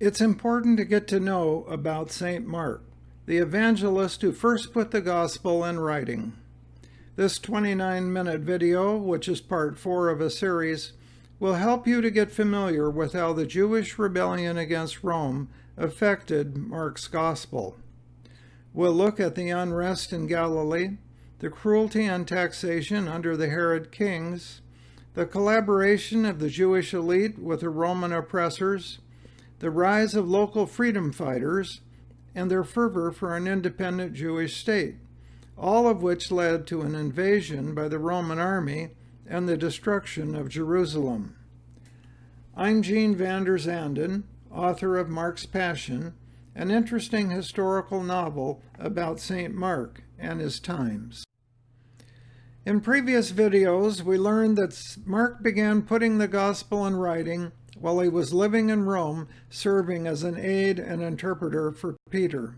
It's important to get to know about St. Mark, the evangelist who first put the gospel in writing. This 29-minute video, which is part 4 of a series, will help you to get familiar with how the Jewish rebellion against Rome affected Mark's gospel. We'll look at the unrest in Galilee, the cruelty and taxation under the Herod kings, the collaboration of the Jewish elite with the Roman oppressors, the rise of local freedom fighters, and their fervor for an independent Jewish state, all of which led to an invasion by the Roman army and the destruction of Jerusalem. I'm Gene Vanderzanden, author of Mark's Passion, an interesting historical novel about St. Mark and his times. In previous videos, we learned that Mark began putting the gospel in writing while he was living in Rome, serving as an aide and interpreter for Peter.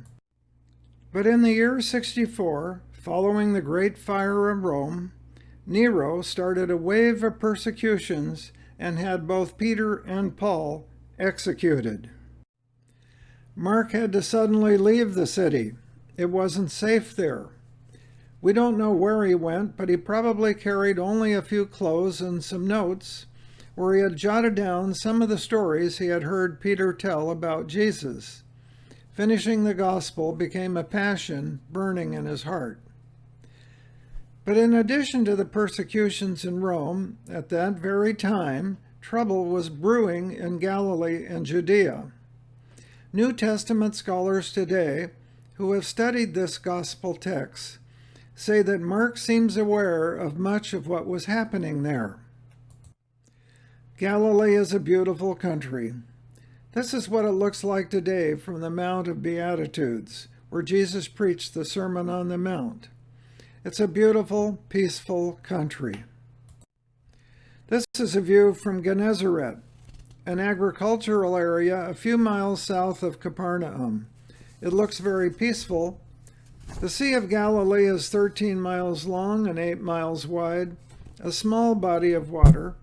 But in the year 64, following the Great Fire of Rome, Nero started a wave of persecutions and had both Peter and Paul executed. Mark had to suddenly leave the city. It wasn't safe there. We don't know where he went, but he probably carried only a few clothes and some notes, where he had jotted down some of the stories he had heard Peter tell about Jesus. Finishing the gospel became a passion burning in his heart. But in addition to the persecutions in Rome, at that very time, trouble was brewing in Galilee and Judea. New Testament scholars today, who have studied this gospel text, say that Mark seems aware of much of what was happening there. Galilee is a beautiful country. This is what it looks like today from the Mount of Beatitudes, where Jesus preached the Sermon on the Mount. It's a beautiful, peaceful country. This is a view from Gennesaret, an agricultural area a few miles south of Capernaum. It looks very peaceful. The Sea of Galilee is 13 miles long and 8 miles wide, a small body of water,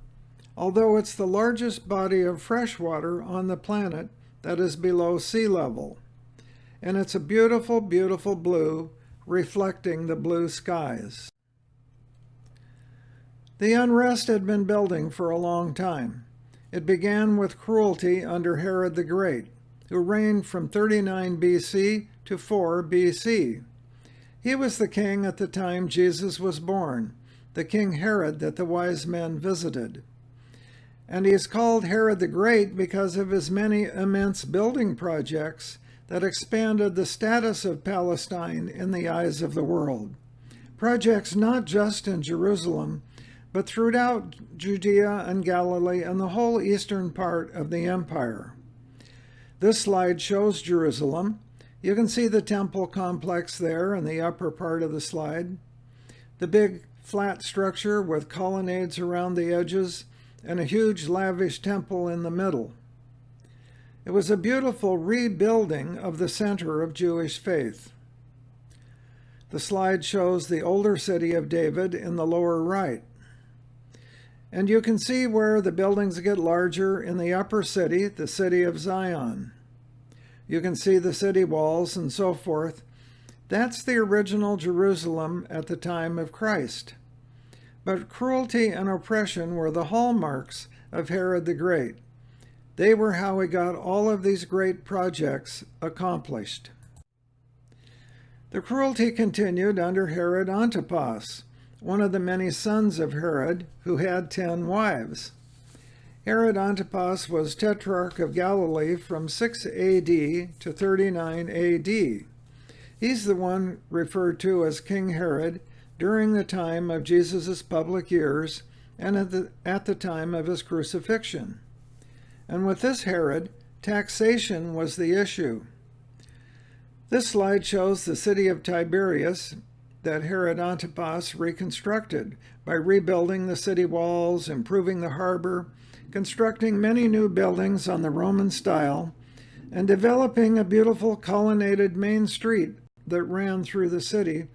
although it's the largest body of fresh water on the planet that is below sea level. And it's a beautiful, beautiful blue, reflecting the blue skies. The unrest had been building for a long time. It began with cruelty under Herod the Great, who reigned from 39 BC to 4 BC. He was the king at the time Jesus was born, the King Herod that the wise men visited. And he is called Herod the Great because of his many immense building projects that expanded the status of Palestine in the eyes of the world. Projects not just in Jerusalem, but throughout Judea and Galilee and the whole eastern part of the empire. This slide shows Jerusalem. You can see the temple complex there in the upper part of the slide. The big flat structure with colonnades around the edges and a huge lavish temple in the middle. It was a beautiful rebuilding of the center of Jewish faith. The slide shows the older city of David in the lower right. And you can see where the buildings get larger in the upper city, the city of Zion. You can see the city walls and so forth. That's the original Jerusalem at the time of Christ. But cruelty and oppression were the hallmarks of Herod the Great. They were how he got all of these great projects accomplished. The cruelty continued under Herod Antipas, one of the many sons of Herod, who had 10 wives. Herod Antipas was Tetrarch of Galilee from 6 AD to 39 AD. He's the one referred to as King Herod during the time of Jesus' public years and at the time of his crucifixion. And with this Herod, taxation was the issue. This slide shows the city of Tiberias that Herod Antipas reconstructed by rebuilding the city walls, improving the harbor, constructing many new buildings on the Roman style, and developing a beautiful colonnaded main street that ran through the city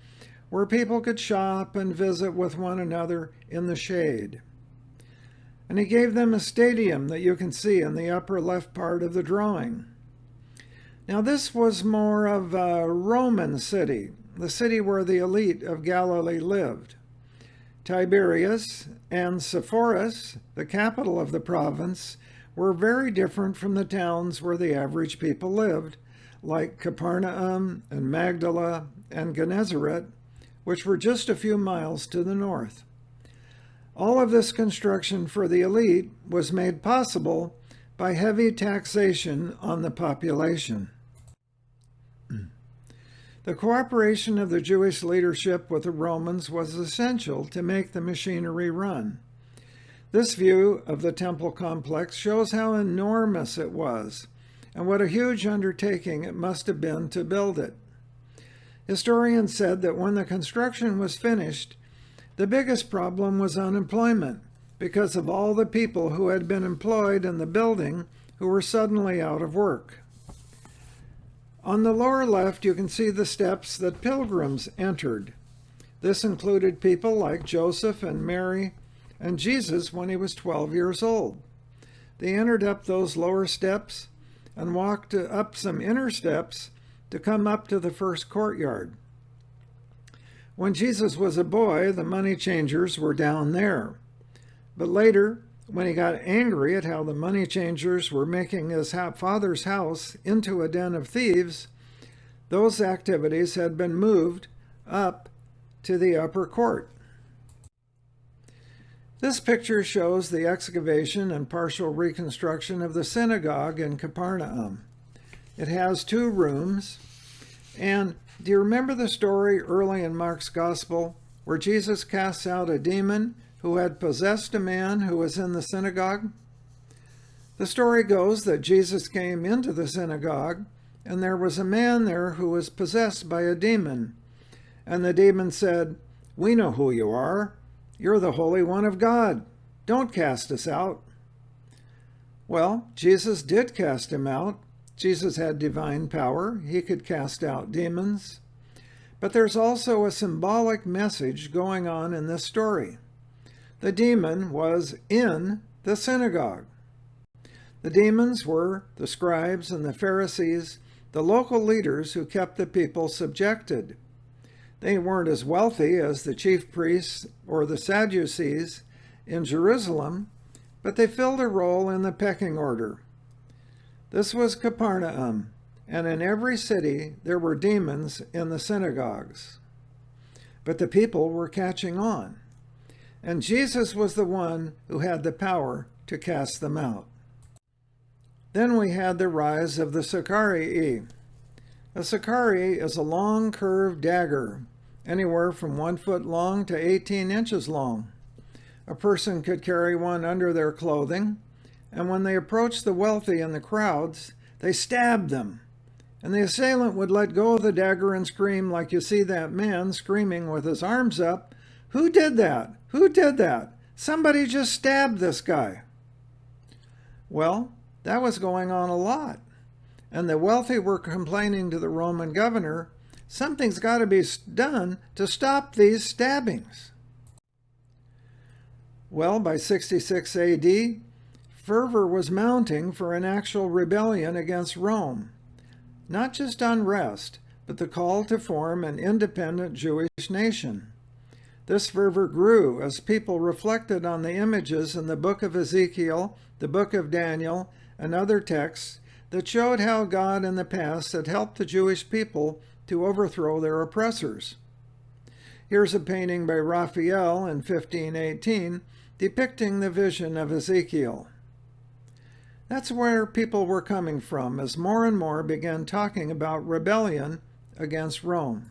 where people could shop and visit with one another in the shade. And he gave them a stadium that you can see in the upper left part of the drawing. Now this was more of a Roman city, the city where the elite of Galilee lived. Tiberias and Sepphoris, the capital of the province, were very different from the towns where the average people lived, like Capernaum and Magdala and Gennesaret, which were just a few miles to the north. All of this construction for the elite was made possible by heavy taxation on the population. The cooperation of the Jewish leadership with the Romans was essential to make the machinery run. This view of the temple complex shows how enormous it was and what a huge undertaking it must have been to build it. Historians said that when the construction was finished, the biggest problem was unemployment because of all the people who had been employed in the building who were suddenly out of work. On the lower left, you can see the steps that pilgrims entered. This included people like Joseph and Mary and Jesus when he was 12 years old. They entered up those lower steps and walked up some inner steps to come up to the first courtyard. When Jesus was a boy, the money changers were down there. But later, when he got angry at how the money changers were making his father's house into a den of thieves, those activities had been moved up to the upper court. This picture shows the excavation and partial reconstruction of the synagogue in Capernaum. It has 2 rooms, and do you remember the story early in Mark's Gospel where Jesus casts out a demon who had possessed a man who was in the synagogue? The story goes that Jesus came into the synagogue, and there was a man there who was possessed by a demon. And the demon said, "We know who you are. You're the Holy One of God. Don't cast us out." Well, Jesus did cast him out. Jesus had divine power. He could cast out demons. But there's also a symbolic message going on in this story. The demon was in the synagogue. The demons were the scribes and the Pharisees, the local leaders who kept the people subjected. They weren't as wealthy as the chief priests or the Sadducees in Jerusalem, but they filled a role in the pecking order. This was Capernaum, and in every city there were demons in the synagogues. But the people were catching on, and Jesus was the one who had the power to cast them out. Then we had the rise of the Sicarii. A Sicarii is a long curved dagger, anywhere from 1 foot long to 18 inches long. A person could carry one under their clothing, and when they approached the wealthy in the crowds, they stabbed them. And the assailant would let go of the dagger and scream like you see that man screaming with his arms up, "Who did that? Who did that? Somebody just stabbed this guy." Well, that was going on a lot. And the wealthy were complaining to the Roman governor, "Something's got to be done to stop these stabbings." Well, by 66 AD, fervor was mounting for an actual rebellion against Rome. Not just unrest, but the call to form an independent Jewish nation. This fervor grew as people reflected on the images in the book of Ezekiel, the book of Daniel, and other texts that showed how God in the past had helped the Jewish people to overthrow their oppressors. Here's a painting by Raphael in 1518 depicting the vision of Ezekiel. That's where people were coming from as more and more began talking about rebellion against Rome.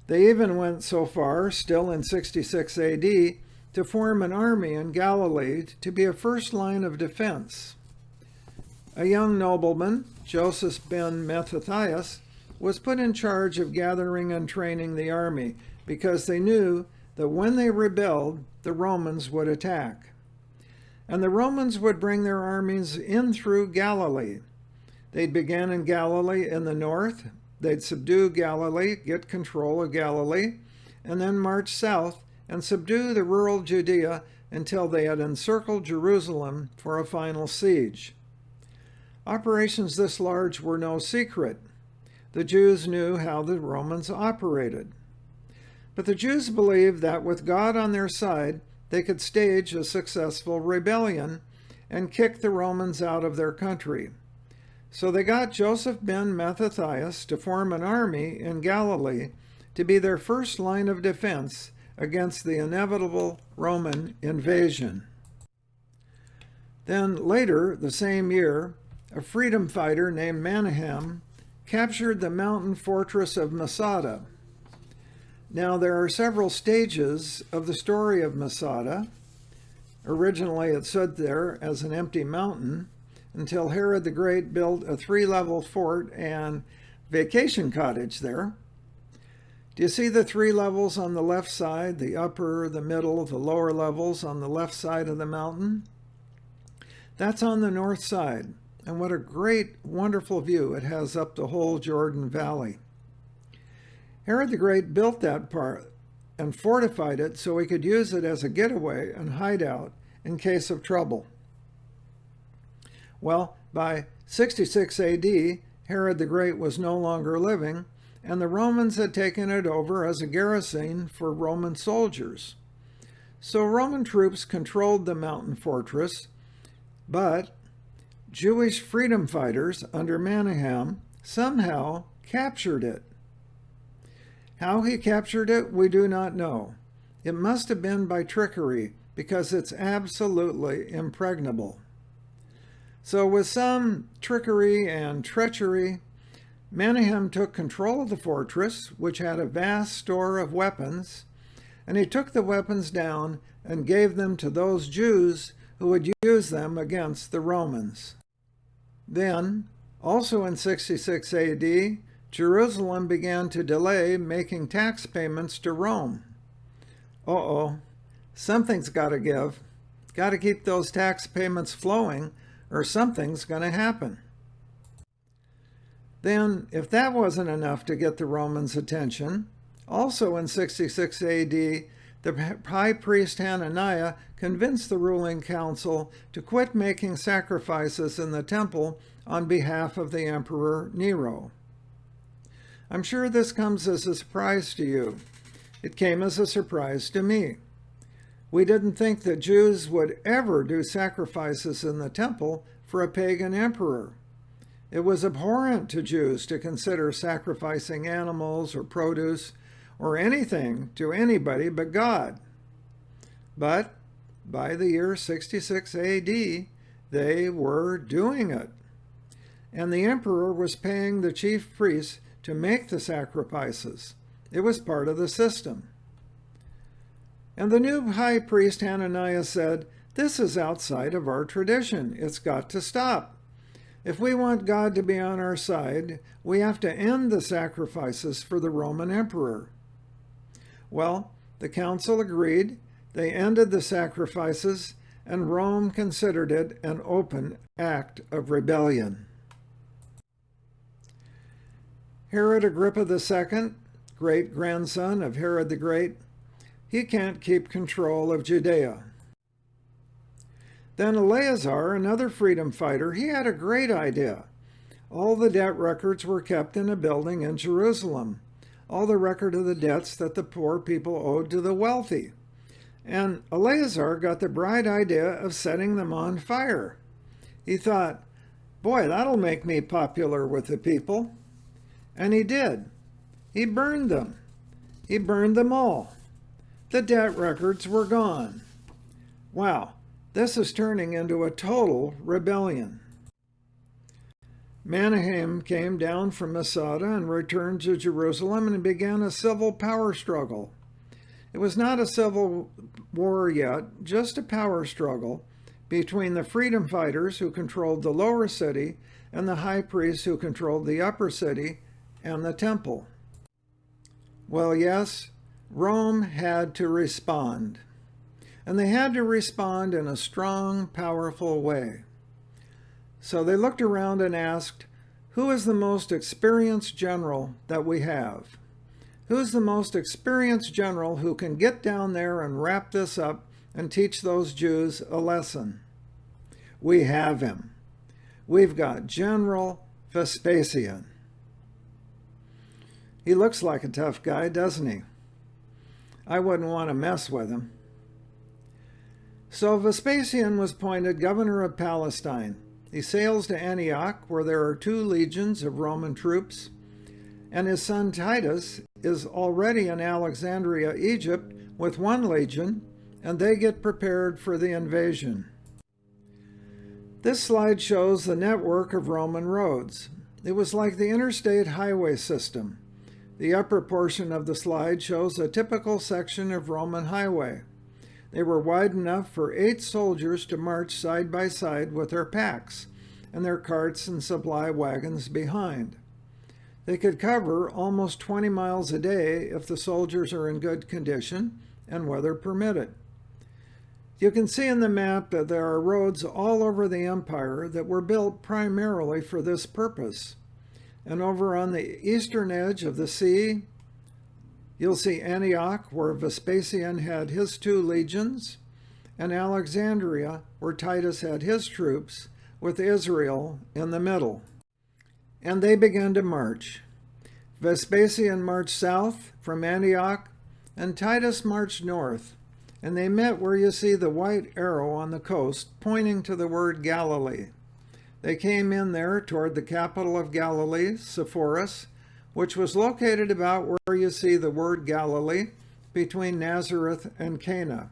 They even went so far, still in 66 AD, to form an army in Galilee to be a first line of defense. A young nobleman, Joseph ben Mattathias, was put in charge of gathering and training the army because they knew that when they rebelled, the Romans would attack. And the Romans would bring their armies in through Galilee. They'd begin in Galilee in the north, they'd subdue Galilee, get control of Galilee, and then march south and subdue the rural Judea until they had encircled Jerusalem for a final siege. Operations this large were no secret. The Jews knew how the Romans operated. But the Jews believed that with God on their side, they could stage a successful rebellion and kick the Romans out of their country. So they got Joseph ben Mattathias to form an army in Galilee to be their first line of defense against the inevitable Roman invasion. Then later, the same year, a freedom fighter named Menahem captured the mountain fortress of Masada. Now, there are several stages of the story of Masada. Originally, it stood there as an empty mountain until Herod the Great built a 3-level fort and vacation cottage there. Do you see the 3 levels on the left side, the upper, the middle, the lower levels on the left side of the mountain? That's on the north side, and what a great, wonderful view it has up the whole Jordan Valley. Herod the Great built that part and fortified it so he could use it as a getaway and hideout in case of trouble. Well, by 66 AD, Herod the Great was no longer living, and the Romans had taken it over as a garrison for Roman soldiers. So Roman troops controlled the mountain fortress, but Jewish freedom fighters under Menahem somehow captured it. How he captured it, we do not know. It must have been by trickery, because it's absolutely impregnable. So with some trickery and treachery, Menahem took control of the fortress, which had a vast store of weapons, and he took the weapons down and gave them to those Jews who would use them against the Romans. Then, also in 66 AD, Jerusalem began to delay making tax payments to Rome. Something's got to give. Got to keep those tax payments flowing, or something's going to happen. Then, if that wasn't enough to get the Romans' attention, also in 66 AD, the high priest Hananiah convinced the ruling council to quit making sacrifices in the temple on behalf of the Emperor Nero. I'm sure this comes as a surprise to you. It came as a surprise to me. We didn't think that Jews would ever do sacrifices in the temple for a pagan emperor. It was abhorrent to Jews to consider sacrificing animals or produce or anything to anybody but God. But by the year 66 AD, they were doing it. And the emperor was paying the chief priests to make the sacrifices. It was part of the system. And the new high priest Hananiah said, "This is outside of our tradition. It's got to stop. If we want God to be on our side, we have to end the sacrifices for the Roman emperor." Well, the council agreed. They ended the sacrifices, and Rome considered it an open act of rebellion. Herod Agrippa II, great-grandson of Herod the Great, he can't keep control of Judea. Then Eleazar, another freedom fighter, he had a great idea. All the debt records were kept in a building in Jerusalem, all the record of the debts that the poor people owed to the wealthy. And Eleazar got the bright idea of setting them on fire. He thought, boy, that'll make me popular with the people. And he did. He burned them. He burned them all. The debt records were gone. Wow, this is turning into a total rebellion. Menahem came down from Masada and returned to Jerusalem and began a civil power struggle. It was not a civil war yet, just a power struggle between the freedom fighters who controlled the lower city and the high priests who controlled the upper city and the temple. Well, yes, Rome had to respond. And they had to respond in a strong, powerful way. So they looked around and asked, who is the most experienced general that we have? Who's the most experienced general who can get down there and wrap this up and teach those Jews a lesson? We have him. we've got General Vespasian. He looks like a tough guy, doesn't he? I wouldn't want to mess with him. So Vespasian was appointed governor of Palestine. He sails to Antioch, where there are 2 legions of Roman troops, and his son Titus is already in Alexandria, Egypt, with 1 legion, and they get prepared for the invasion. This slide shows the network of Roman roads. It was like the interstate highway system. The upper portion of the slide shows a typical section of Roman highway. They were wide enough for 8 soldiers to march side by side with their packs and their carts and supply wagons behind. They could cover almost 20 miles a day if the soldiers are in good condition and weather permitted. You can see in the map that there are roads all over the empire that were built primarily for this purpose. And over on the eastern edge of the sea, you'll see Antioch, where Vespasian had his 2 legions, and Alexandria, where Titus had his troops, with Israel in the middle. And they began to march. Vespasian marched south from Antioch, and Titus marched north, and they met where you see the white arrow on the coast pointing to the word Galilee. They came in there toward the capital of Galilee, Sepphoris, which was located about where you see the word Galilee, between Nazareth and Cana.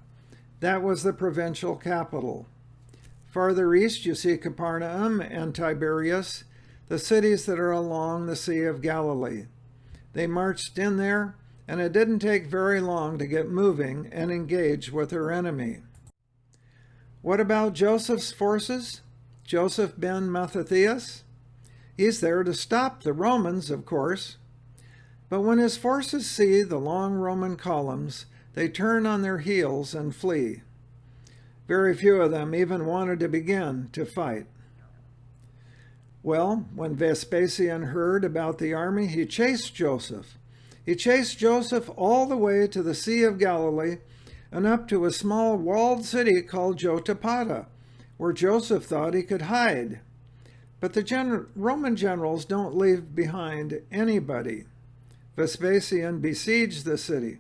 That was the provincial capital. Farther east you see Capernaum and Tiberias, the cities that are along the Sea of Galilee. They marched in there, and it didn't take very long to get moving and engage with their enemy. What about Joseph's forces? Joseph ben Mattathias? He's there to stop the Romans, of course. But when his forces see the long Roman columns, they turn on their heels and flee. Very few of them even wanted to begin to fight. Well, when Vespasian heard about the army, he chased Joseph. He chased Joseph all the way to the Sea of Galilee and up to a small walled city called Jotapata, where Joseph thought he could hide. But the Roman generals don't leave behind anybody. Vespasian besieged the city.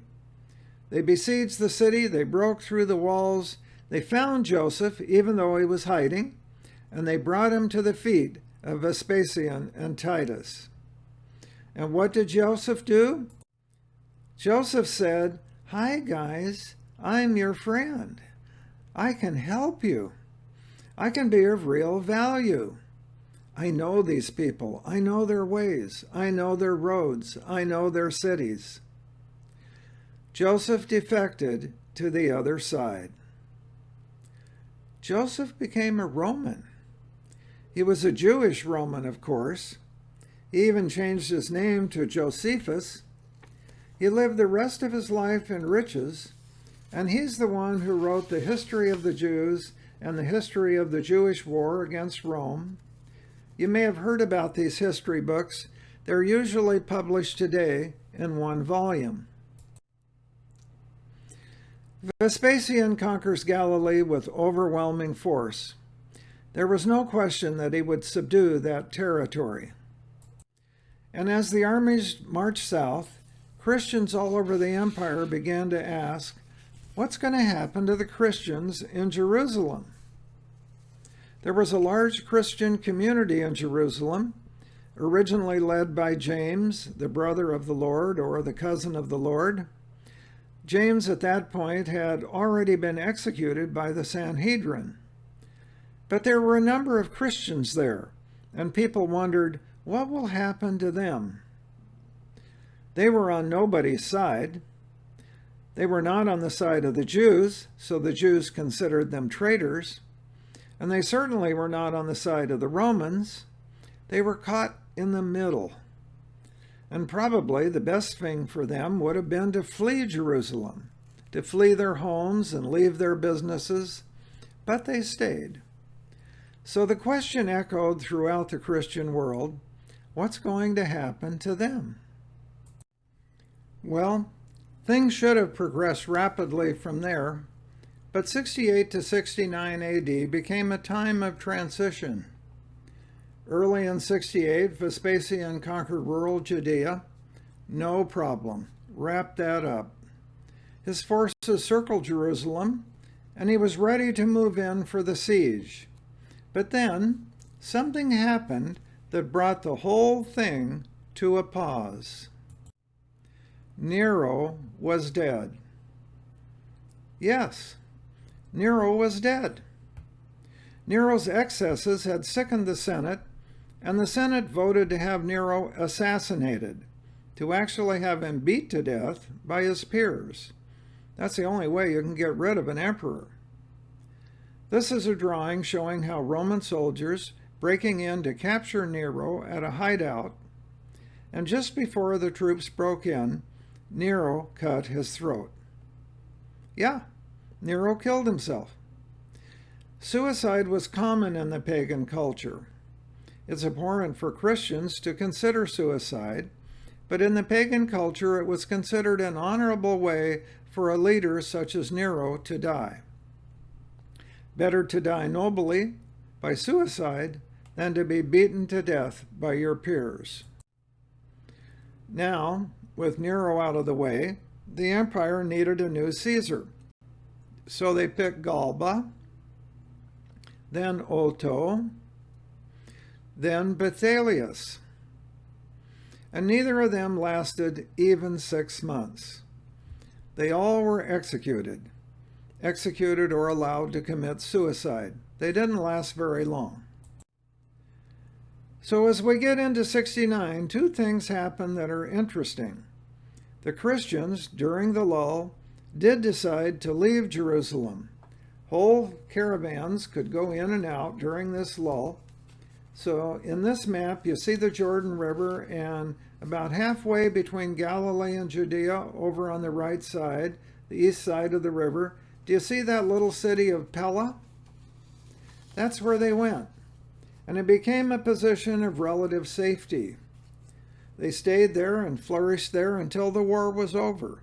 They besieged the city, they broke through the walls, they found Joseph, even though he was hiding, and they brought him to the feet of Vespasian and Titus. And what did Joseph do? Joseph said, "Hi guys, I'm your friend. I can help you. I can be of real value. I know these people. I know their ways. I know their roads. I know their cities." Joseph defected to the other side. Joseph became a Roman. He was a Jewish Roman, of course. He even changed his name to Josephus. He lived the rest of his life in riches, and he's the one who wrote the history of the Jews and the history of the Jewish war against Rome. You may have heard about these history books. They're usually published today in 1 volume. Vespasian conquers Galilee with overwhelming force. There was no question that he would subdue that territory. And as the armies marched south, Christians all over the empire began to ask, what's going to happen to the Christians in Jerusalem? There was a large Christian community in Jerusalem, originally led by James, the brother of the Lord, or the cousin of the Lord. James at that point had already been executed by the Sanhedrin. But there were a number of Christians there, and people wondered, what will happen to them? They were on nobody's side. They were not on the side of the Jews, so the Jews considered them traitors. And they certainly were not on the side of the Romans. They were caught in the middle. And probably the best thing for them would have been to flee Jerusalem, to flee their homes and leave their businesses, but they stayed. So the question echoed throughout the Christian world, what's going to happen to them? Well, things should have progressed rapidly from there, but 68 to 69 AD became a time of transition. Early in 68, Vespasian conquered rural Judea. No problem. Wrap that up. His forces circled Jerusalem, and he was ready to move in for the siege. But then something happened that brought the whole thing to a pause. Nero was dead. Yes, Nero was dead. Nero's excesses had sickened the Senate, and the Senate voted to have Nero assassinated, to actually have him beat to death by his peers. That's the only way you can get rid of an emperor. This is a drawing showing how Roman soldiers breaking in to capture Nero at a hideout, and just before the troops broke in, Nero cut his throat. Yeah, Nero killed himself. Suicide was common in the pagan culture. It's abhorrent for Christians to consider suicide, but in the pagan culture it was considered an honorable way for a leader such as Nero to die. Better to die nobly by suicide than to be beaten to death by your peers. Now, with Nero out of the way, the empire needed a new Caesar. So they picked Galba, then Otho, then Bathalius. And neither of them lasted even 6 months. They all were executed or allowed to commit suicide. They didn't last very long. So as we get into 69, two things happen that are interesting. The Christians, during the lull, did decide to leave Jerusalem. Whole caravans could go in and out during this lull. So in this map, you see the Jordan River, and about halfway between Galilee and Judea, over on the right side, the east side of the river, do you see that little city of Pella? That's where they went, and it became a position of relative safety. They stayed there and flourished there until the war was over.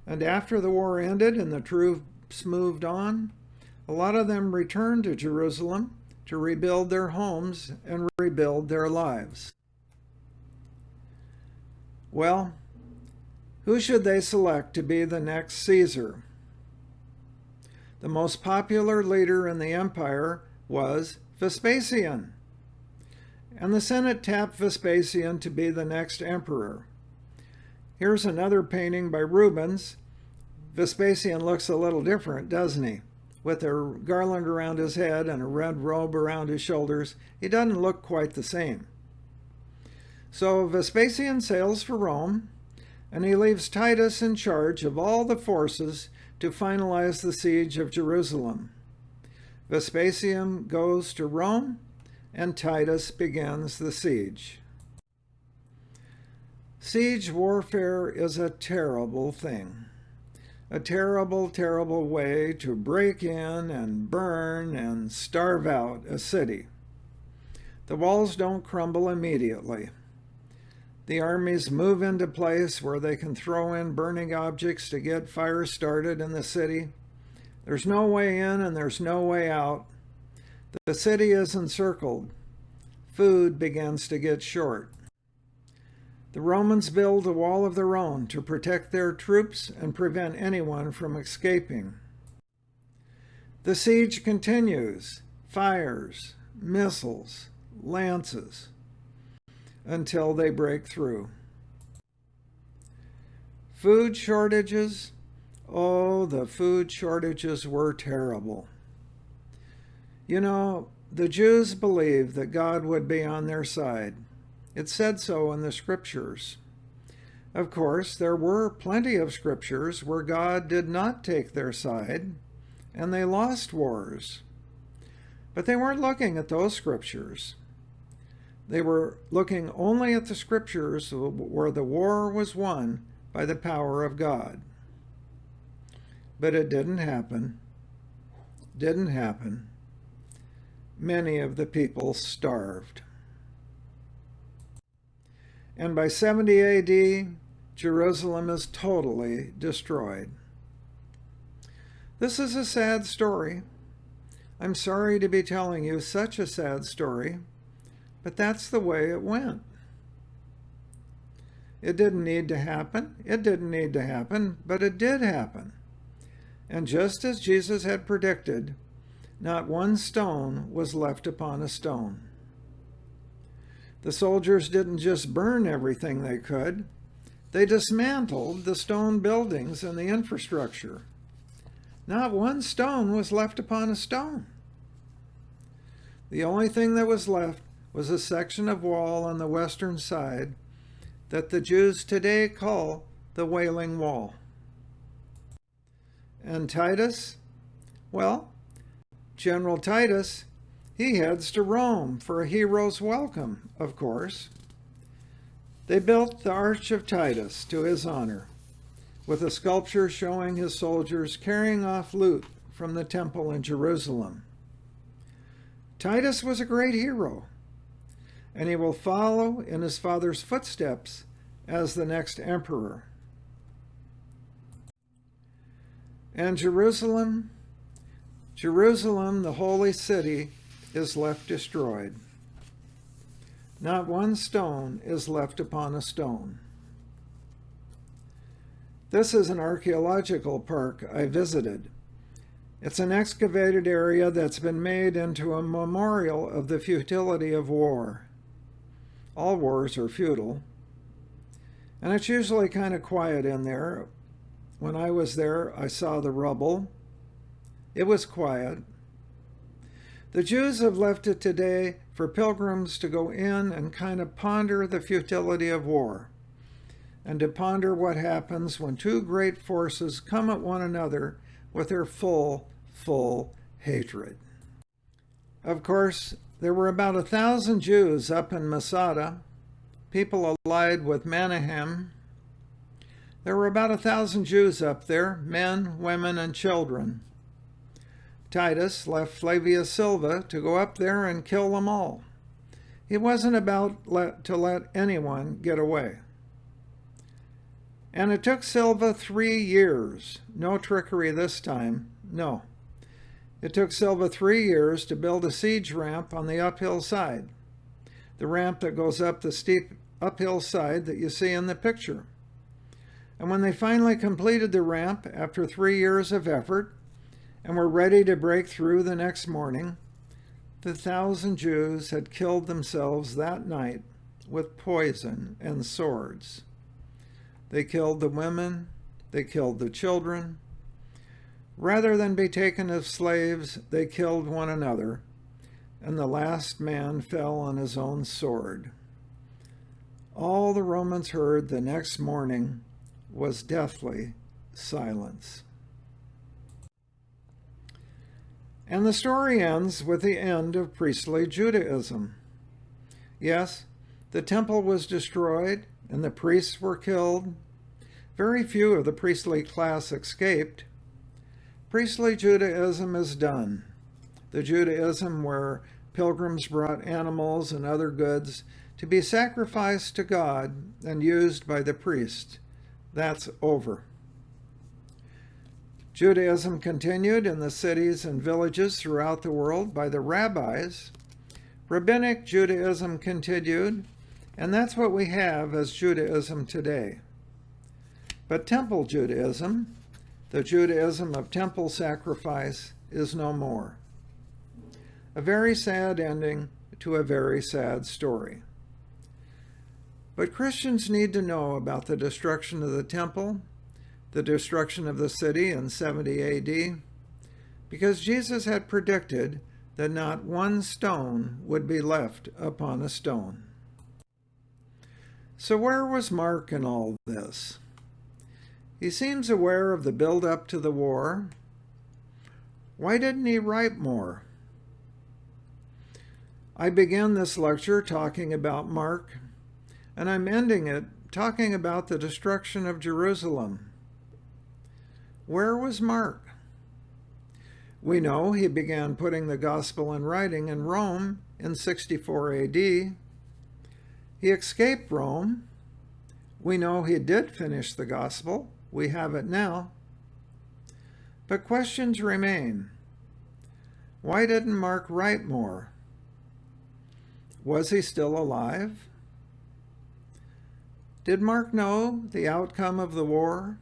And after the war ended and the troops moved on, a lot of them returned to Jerusalem to rebuild their homes and rebuild their lives. Well, who should they select to be the next Caesar? The most popular leader in the empire was Vespasian, and the Senate tapped Vespasian to be the next emperor. Here's another painting by Rubens. Vespasian looks a little different, doesn't he? With a garland around his head and a red robe around his shoulders, he doesn't look quite the same. So Vespasian sails for Rome, and he leaves Titus in charge of all the forces to finalize the siege of Jerusalem. Vespasian goes to Rome, and Titus begins the siege. Siege warfare is a terrible thing. A terrible, terrible way to break in and burn and starve out a city. The walls don't crumble immediately. The armies move into place where they can throw in burning objects to get fire started in the city. There's no way in and there's no way out. The city is encircled. Food begins to get short. The Romans build a wall of their own to protect their troops and prevent anyone from escaping. The siege continues, fires, missiles, lances, until they break through. Food shortages, oh, the food shortages were terrible. You know, the Jews believed that God would be on their side. It said so in the scriptures. Of course, there were plenty of scriptures where God did not take their side, and they lost wars. But they weren't looking at those scriptures. They were looking only at the scriptures where the war was won by the power of God. But it didn't happen. Didn't happen. Many of the people starved. And by 70 AD, Jerusalem is totally destroyed. This is a sad story. I'm sorry to be telling you such a sad story. But that's the way it went. It didn't need to happen. It didn't need to happen, but it did happen. And just as Jesus had predicted, not one stone was left upon a stone. The soldiers didn't just burn everything they could. They dismantled the stone buildings and the infrastructure. Not one stone was left upon a stone. The only thing that was left was a section of wall on the western side that the Jews today call the Wailing Wall. And Titus? Well, General Titus, he heads to Rome for a hero's welcome, of course. They built the Arch of Titus to his honor, with a sculpture showing his soldiers carrying off loot from the temple in Jerusalem. Titus was a great hero, and he will follow in his father's footsteps as the next emperor. And Jerusalem, the holy city, is left destroyed. Not one stone is left upon a stone. This is an archaeological park I visited. It's an excavated area that's been made into a memorial of the futility of war. All wars are futile. And it's usually kind of quiet in there. When I was there, I saw the rubble. It was quiet. The Jews have left it today for pilgrims to go in and kind of ponder the futility of war, and to ponder what happens when two great forces come at one another with their full hatred. Of course, there were about 1,000 Jews up in Masada, people allied with Menahem. There were about 1,000 Jews up there, men, women, and children. Titus left Flavius Silva to go up there and kill them all. He wasn't about to let anyone get away. And it took Silva 3 years. No trickery this time. No. It took Silva 3 years to build a siege ramp on the uphill side. The ramp that goes up the steep uphill side that you see in the picture. And when they finally completed the ramp after 3 years of effort and were ready to break through the next morning, the 1,000 Jews had killed themselves that night with poison and swords. They killed the women, they killed the children. Rather than be taken as slaves, they killed one another, and the last man fell on his own sword. All the Romans heard the next morning was deathly silence. And the story ends with the end of priestly Judaism. Yes, the temple was destroyed and the priests were killed. Very few of the priestly class escaped. Priestly Judaism is done. The Judaism where pilgrims brought animals and other goods to be sacrificed to God and used by the priest. That's over. Judaism continued in the cities and villages throughout the world by the rabbis. Rabbinic Judaism continued, and that's what we have as Judaism today. But Temple Judaism, the Judaism of temple sacrifice, is no more. A very sad ending to a very sad story. But Christians need to know about the destruction of the temple, the destruction of the city in 70 AD, because Jesus had predicted that not one stone would be left upon a stone. So where was Mark in all this? He seems aware of the build-up to the war. Why didn't he write more? I began this lecture talking about Mark, and I'm ending it talking about the destruction of Jerusalem. Where was Mark? We know he began putting the gospel in writing in Rome in 64 AD. He escaped Rome. We know he did finish the gospel. We have it now. But questions remain. Why didn't Mark write more? Was he still alive? Did Mark know the outcome of the war?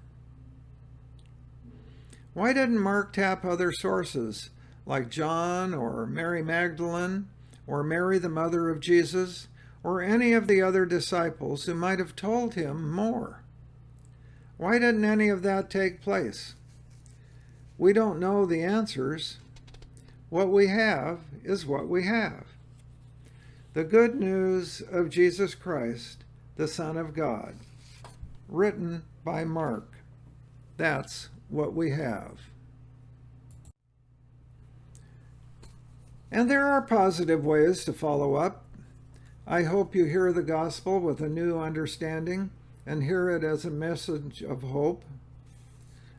Why didn't Mark tap other sources like John or Mary Magdalene or Mary the mother of Jesus or any of the other disciples who might have told him more? Why didn't any of that take place? We don't know the answers. What we have is what we have. The good news of Jesus Christ, the Son of God, written by Mark. That's what we have. And there are positive ways to follow up. I hope you hear the gospel with a new understanding and hear it as a message of hope.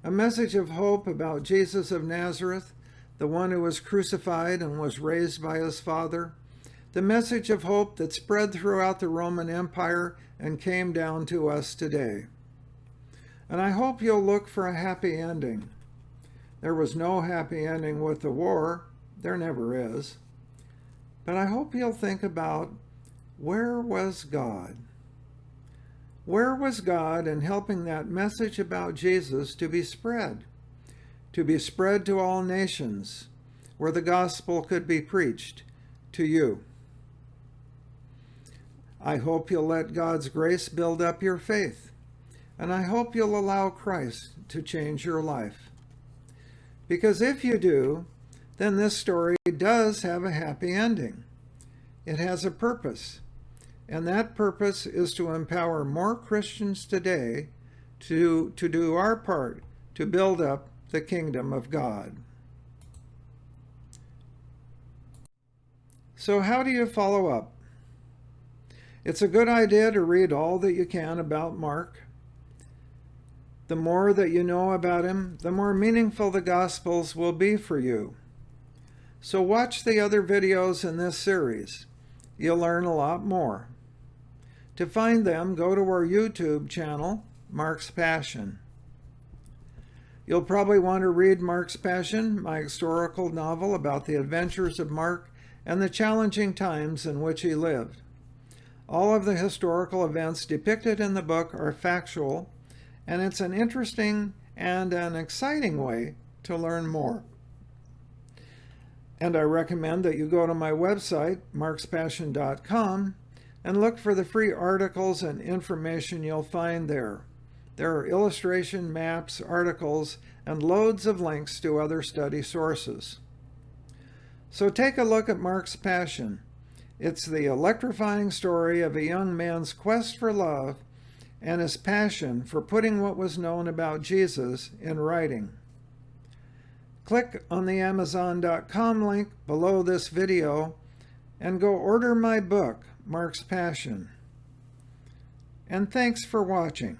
A message of hope about Jesus of Nazareth, the one who was crucified and was raised by his Father. The message of hope that spread throughout the Roman Empire and came down to us today. And I hope you'll look for a happy ending. There was no happy ending with the war. There never is. But I hope you'll think about, where was God? Where was God in helping that message about Jesus to be spread to all nations, where the gospel could be preached to you? I hope you'll let God's grace build up your faith, and I hope you'll allow Christ to change your life. Because if you do, then this story does have a happy ending. It has a purpose, and that purpose is to empower more Christians today to do our part to build up the kingdom of God. So how do you follow up? It's a good idea to read all that you can about Mark. The more that you know about him, the more meaningful the Gospels will be for you. So watch the other videos in this series. You'll learn a lot more. To find them, go to our YouTube channel, Mark's Passion. You'll probably want to read Mark's Passion, my historical novel about the adventures of Mark and the challenging times in which he lived. All of the historical events depicted in the book are factual, and it's an interesting and an exciting way to learn more. And I recommend that you go to my website, markspassion.com, and look for the free articles and information you'll find there. There are illustration, maps, articles, and loads of links to other study sources. So take a look at Mark's Passion. It's the electrifying story of a young man's quest for love and his passion for putting what was known about Jesus in writing. Click on the Amazon.com link below this video and go order my book, Mark's Passion. And thanks for watching.